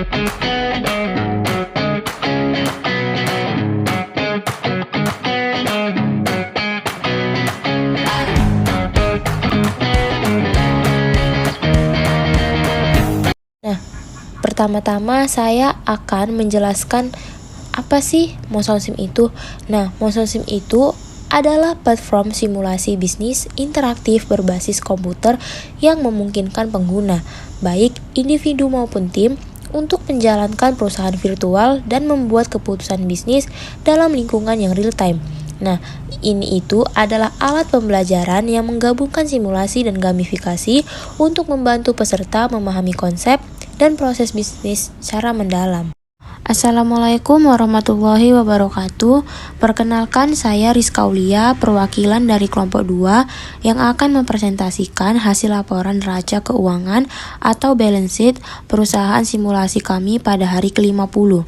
Nah, pertama-tama saya akan menjelaskan apa sih Motion Sim itu. Nah, Motion Sim itu adalah platform simulasi bisnis interaktif berbasis komputer yang memungkinkan pengguna, baik individu maupun tim, untuk menjalankan perusahaan virtual dan membuat keputusan bisnis dalam lingkungan yang real time. Nah, ini itu adalah alat pembelajaran yang menggabungkan simulasi dan gamifikasi untuk membantu peserta memahami konsep dan proses bisnis secara mendalam. Assalamualaikum warahmatullahi wabarakatuh. Perkenalkan, saya Rizka Aulia, perwakilan dari kelompok 2 yang akan mempresentasikan hasil laporan neraca keuangan atau balance sheet perusahaan simulasi kami pada hari ke-50.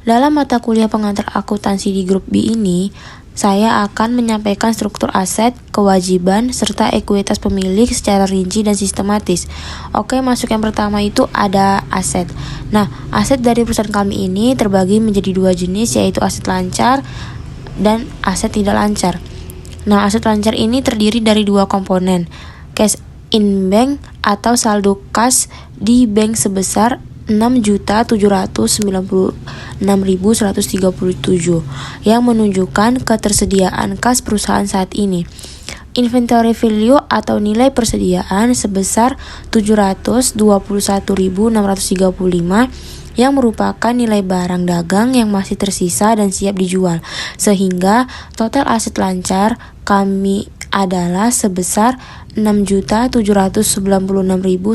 Dalam mata kuliah pengantar akuntansi di grup B ini, saya akan menyampaikan struktur aset, kewajiban, serta ekuitas pemilik secara rinci dan sistematis. Oke, masuk yang pertama itu ada aset. Nah, aset dari perusahaan kami ini terbagi menjadi 2 jenis, yaitu aset lancar dan aset tidak lancar. Nah, aset lancar ini terdiri dari 2 komponen, cash in bank atau saldo kas di bank sebesar 6.796.137 yang menunjukkan ketersediaan kas perusahaan saat ini. Inventory value atau nilai persediaan sebesar 721.635 yang merupakan nilai barang dagang yang masih tersisa dan siap dijual, sehingga total aset lancar kami adalah sebesar 6.796.137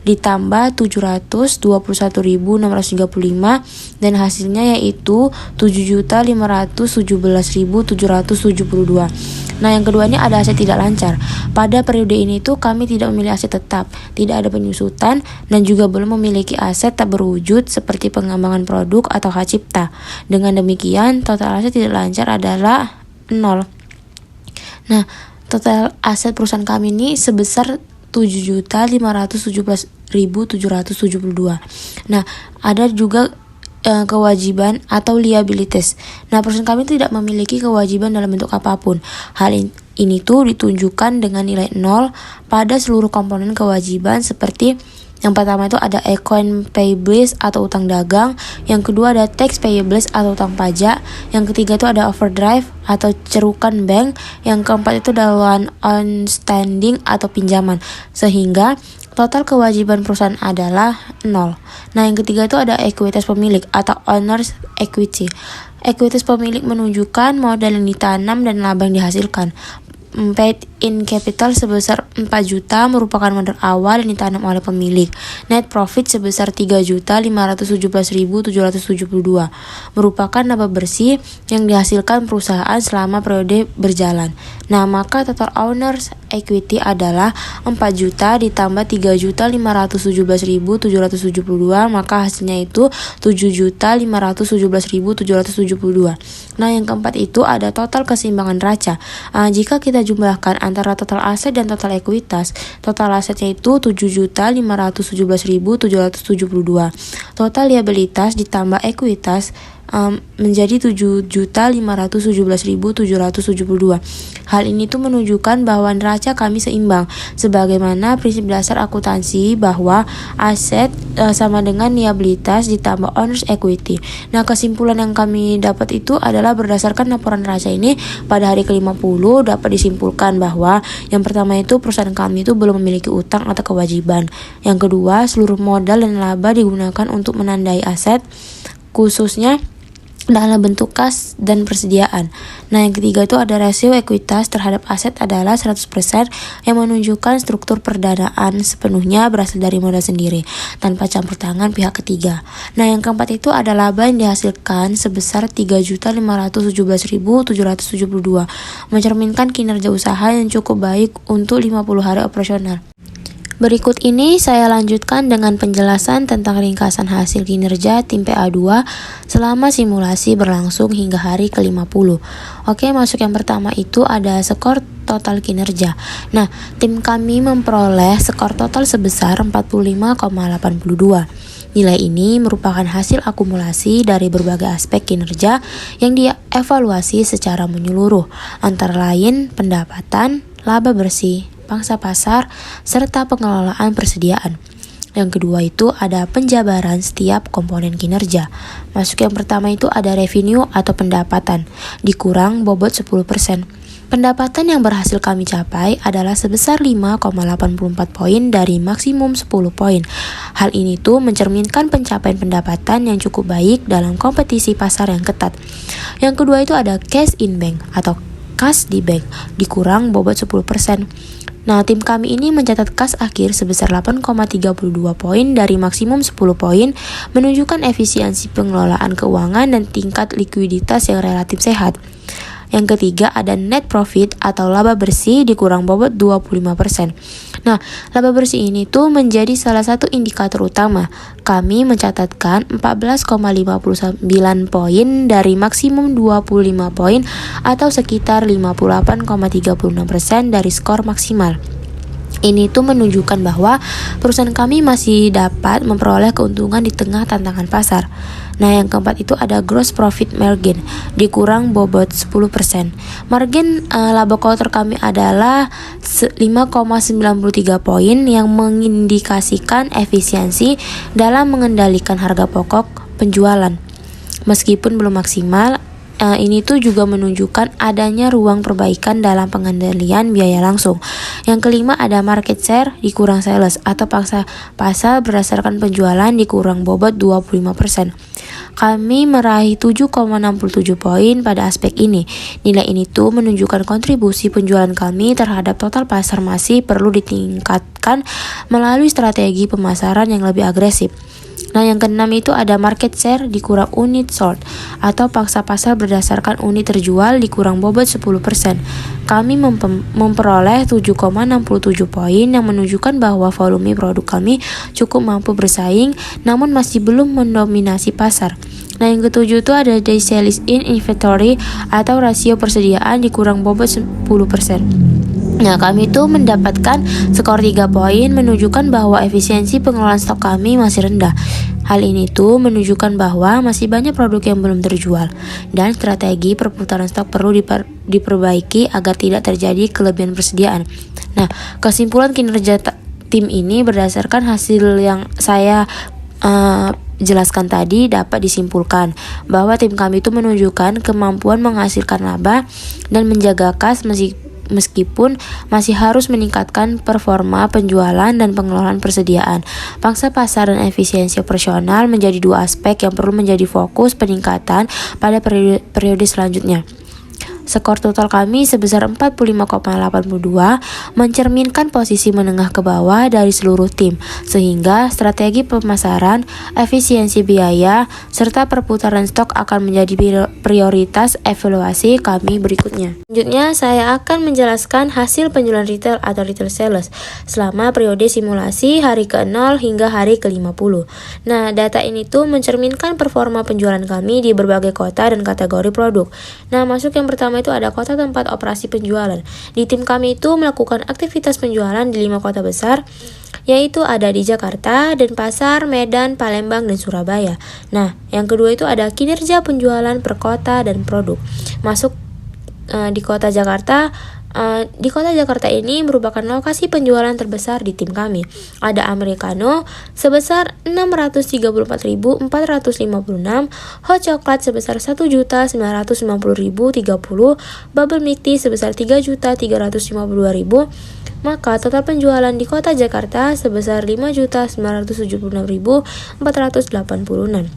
ditambah 721.635 dan hasilnya yaitu 7.517.772. Nah, yang kedua ini ada aset tidak lancar. Pada periode ini tuh kami tidak memiliki aset tetap, tidak ada penyusutan, dan juga belum memiliki aset tak berwujud seperti pengembangan produk atau hak cipta. Dengan demikian, total aset tidak lancar adalah 0. Nah, total aset perusahaan kami ini sebesar 7.517.772. Nah, ada juga kewajiban atau liabilities. Nah, perusahaan kami tidak memiliki kewajiban dalam bentuk apapun. Hal ini tuh ditunjukkan dengan nilai 0 pada seluruh komponen kewajiban, seperti yang pertama itu ada account payables atau utang dagang, yang kedua ada tax payables atau utang pajak, yang ketiga itu ada overdraft atau cerukan bank, yang keempat itu ada loan outstanding atau pinjaman, sehingga total kewajiban perusahaan adalah 0. Nah, yang ketiga itu ada ekuitas pemilik atau owner's equity. Ekuitas pemilik menunjukkan modal yang ditanam dan laba yang dihasilkan. Paid in capital sebesar 4 juta merupakan modal awal yang ditanam oleh pemilik. Net profit sebesar 3.517.772 merupakan laba bersih yang dihasilkan perusahaan selama periode berjalan. Nah, maka total owners equity adalah 4 juta ditambah 3.517.772, maka hasilnya itu 7.517.772. Nah, yang keempat itu ada total keseimbangan neraca. Jika kita jumlahkan antara total aset dan total ekuitas, total asetnya itu 7.517.772. Total liabilitas ditambah ekuitas menjadi 7.517.772. Hal ini tuh menunjukkan bahwa neraca kami seimbang, sebagaimana prinsip dasar akuntansi bahwa aset sama dengan liabilitas ditambah owner's equity. Nah, kesimpulan yang kami dapat itu adalah berdasarkan laporan neraca ini pada hari ke-50 dapat disimpulkan bahwa yang pertama itu perusahaan kami itu belum memiliki utang atau kewajiban. Yang kedua, seluruh modal dan laba digunakan untuk menandai aset, khususnya dalam bentuk kas dan persediaan. Nah, yang ketiga itu ada rasio ekuitas terhadap aset adalah 100% yang menunjukkan struktur perdanaan sepenuhnya berasal dari modal sendiri tanpa campur tangan pihak ketiga. Nah, yang keempat itu ada laba yang dihasilkan sebesar 3.517.772, mencerminkan kinerja usaha yang cukup baik untuk 50 hari operasional. Berikut ini saya lanjutkan dengan penjelasan tentang ringkasan hasil kinerja tim PA2 selama simulasi berlangsung hingga hari ke-50. Oke, masuk yang pertama itu ada skor total kinerja. Nah, tim kami memperoleh skor total sebesar 45,82. Nilai ini merupakan hasil akumulasi dari berbagai aspek kinerja yang dievaluasi secara menyeluruh, antara lain pendapatan, laba bersih, pangsa pasar, serta pengelolaan persediaan. Yang kedua itu ada penjabaran setiap komponen kinerja. Masuk yang pertama itu ada revenue atau pendapatan, dikurang bobot 10%. Pendapatan yang berhasil kami capai adalah sebesar 5,84 poin dari maksimum 10 poin. Hal ini tuh mencerminkan pencapaian pendapatan yang cukup baik dalam kompetisi pasar yang ketat. Yang kedua itu ada cash in bank atau kas di bank, dikurang bobot 10%. Nah, tim kami ini mencatat kas akhir sebesar 8,32 poin dari maksimum 10 poin, menunjukkan efisiensi pengelolaan keuangan dan tingkat likuiditas yang relatif sehat. Yang ketiga ada net profit atau laba bersih dikurang bobot 25%. Nah, laba bersih ini tuh menjadi salah satu indikator utama. Kami mencatatkan 14,59 poin dari maksimum 25 poin atau sekitar 58,36% dari skor maksimal. Ini tuh menunjukkan bahwa perusahaan kami masih dapat memperoleh keuntungan di tengah tantangan pasar. Nah, yang keempat itu ada gross profit margin, dikurang bobot 10%. Margin laba kotor kami adalah 5,93 poin yang mengindikasikan efisiensi dalam mengendalikan harga pokok penjualan. Meskipun belum maksimal, ini tuh juga menunjukkan adanya ruang perbaikan dalam pengendalian biaya langsung. Yang kelima ada market share dikurang sales atau pangsa pasar berdasarkan penjualan dikurang bobot 25%. Kami meraih 7,67 poin pada aspek ini. Nilai ini tuh menunjukkan kontribusi penjualan kami terhadap total pasar masih perlu ditingkatkan melalui strategi pemasaran yang lebih agresif. Nah, yang keenam itu ada market share dikurang unit sold atau pangsa pasar berdasarkan unit terjual dikurang bobot 10%. Kami memperoleh 7,67 poin yang menunjukkan bahwa volume produk kami cukup mampu bersaing namun masih belum mendominasi pasar. Nah, yang ketujuh itu ada day sales in inventory atau rasio persediaan dikurang bobot 10%. Nah, kami itu mendapatkan skor 3 poin menunjukkan bahwa efisiensi pengelolaan stok kami masih rendah. Hal ini tuh menunjukkan bahwa masih banyak produk yang belum terjual dan strategi perputaran stok perlu diperbaiki agar tidak terjadi kelebihan persediaan. Nah, kesimpulan kinerja tim ini berdasarkan hasil yang saya jelaskan tadi dapat disimpulkan bahwa tim kami itu menunjukkan kemampuan menghasilkan laba dan menjaga kas meskipun masih harus meningkatkan performa penjualan dan pengelolaan persediaan. Pangsa pasar dan efisiensi operasional menjadi dua aspek yang perlu menjadi fokus peningkatan pada periode selanjutnya. Skor total kami sebesar 45,82 mencerminkan posisi menengah ke bawah dari seluruh tim, sehingga strategi pemasaran, efisiensi biaya, serta perputaran stok akan menjadi prioritas evaluasi kami berikutnya. Selanjutnya, saya akan menjelaskan hasil penjualan retail atau retail sales selama periode simulasi hari ke-0 hingga hari ke-50. Nah, data ini tuh mencerminkan performa penjualan kami di berbagai kota dan kategori produk. Nah, masuk yang pertama itu ada kota tempat operasi penjualan. Di tim kami itu melakukan aktivitas penjualan di 5 kota besar, yaitu ada di Jakarta, Denpasar, Medan, Palembang, dan Surabaya. Nah, yang kedua itu ada kinerja penjualan per kota dan produk. Masuk di kota Jakarta. Di kota Jakarta ini merupakan lokasi penjualan terbesar di tim kami. Ada Americano sebesar 634.456, Hot Chocolate sebesar 1.990.030, Bubble Milk Tea sebesar 3.352.000. Maka total penjualan di kota Jakarta sebesar 5.976.486.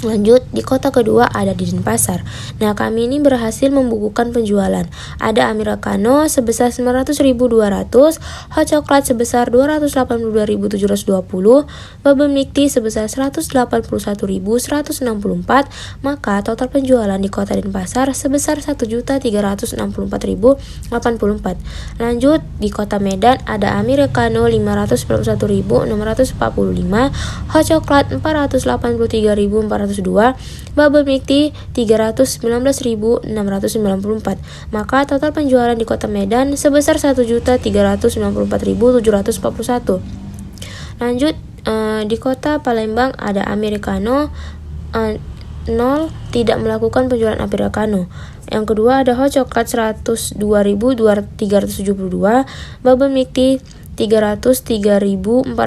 Lanjut, di kota kedua ada di Denpasar. Nah, kami ini berhasil membukukan penjualan. Ada Americano sebesar 900.200, hot coklat sebesar 282.720, bubble milk tea sebesar 181.164, maka total penjualan di kota Denpasar sebesar 1.364.084. Lanjut, di kota Medan ada Americano 591.645, hot coklat 483.402, bubble milk tea 319.694. Maka total penjualan di kota Medan sebesar 1.394.741. Lanjut, di kota Palembang ada Americano 0, tidak melakukan penjualan Americano. Yang kedua ada hot coklat 102.372, bubble milk tea 303.472.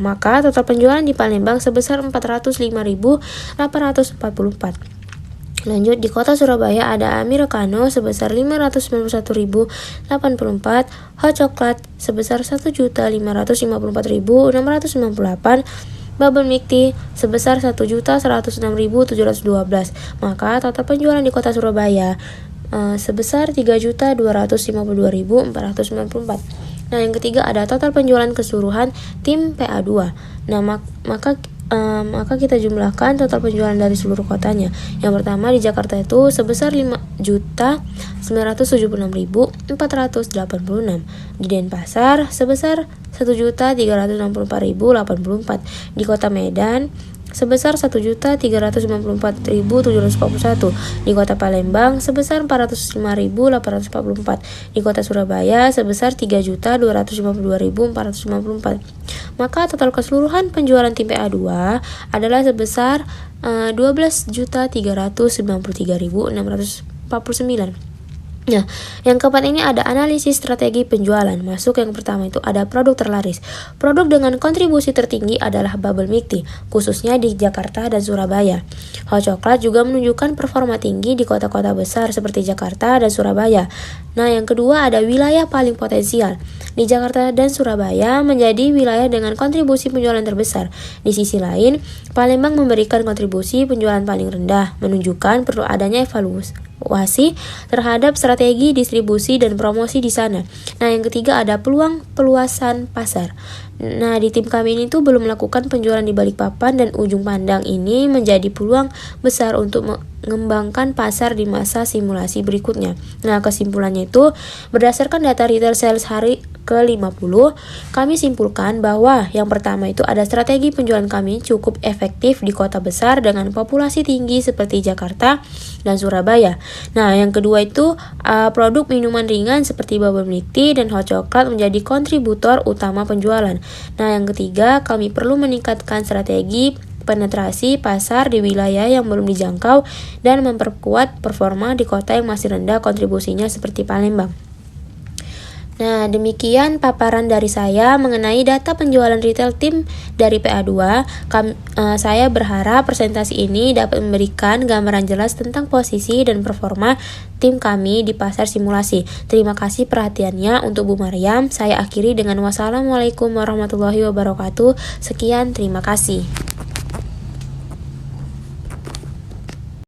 Maka total penjualan di Palembang sebesar 405.844. Lanjut, di kota Surabaya ada Americano sebesar 591.084, hot coklat sebesar 1.554.698, bubble milk tea sebesar 1.106.712. Maka total penjualan di kota Surabaya sebesar 3.252.494. Nah, yang ketiga ada total penjualan keseluruhan tim PA2. Nah, maka kita jumlahkan total penjualan dari seluruh kotanya. Yang pertama di Jakarta itu sebesar 5.976.486. Di Denpasar sebesar 1.364.084. Di kota Medan sebesar 1.394.741. Di kota Palembang sebesar 405.844. Di kota Surabaya sebesar 3.252.454. Maka total keseluruhan penjualan tim PA2 adalah sebesar 12.393.649. Nah, yang keempat ini ada analisis strategi penjualan. Masuk yang pertama itu ada produk terlaris. Produk dengan kontribusi tertinggi adalah bubble milk tea, khususnya di Jakarta dan Surabaya. Hot coklat juga menunjukkan performa tinggi di kota-kota besar seperti Jakarta dan Surabaya. Nah, yang kedua ada wilayah paling potensial. Di Jakarta dan Surabaya menjadi wilayah dengan kontribusi penjualan terbesar. Di sisi lain, Palembang memberikan kontribusi penjualan paling rendah, menunjukkan perlu adanya evaluasi terhadap strategi distribusi dan promosi di sana. Nah, yang ketiga ada peluang peluasan pasar. Nah, di tim kami ini tuh belum melakukan penjualan di Balikpapan dan Ujung Pandang ini menjadi peluang besar untuk mengembangkan pasar di masa simulasi berikutnya. Nah, kesimpulannya itu berdasarkan data retail sales hari ke-50, kami simpulkan bahwa yang pertama itu ada strategi penjualan kami cukup efektif di kota besar dengan populasi tinggi seperti Jakarta dan Surabaya. Nah, yang kedua itu produk minuman ringan seperti bubble milk tea dan hot coklat menjadi kontributor utama penjualan. Nah, yang ketiga, kami perlu meningkatkan strategi penetrasi pasar di wilayah yang belum dijangkau dan memperkuat performa di kota yang masih rendah kontribusinya seperti Palembang. Nah, demikian paparan dari saya mengenai data penjualan retail tim dari PA2. Saya berharap presentasi ini dapat memberikan gambaran jelas tentang posisi dan performa tim kami di pasar simulasi. Terima kasih perhatiannya untuk Bu Maryam. Saya akhiri dengan wassalamualaikum warahmatullahi wabarakatuh. Sekian, terima kasih.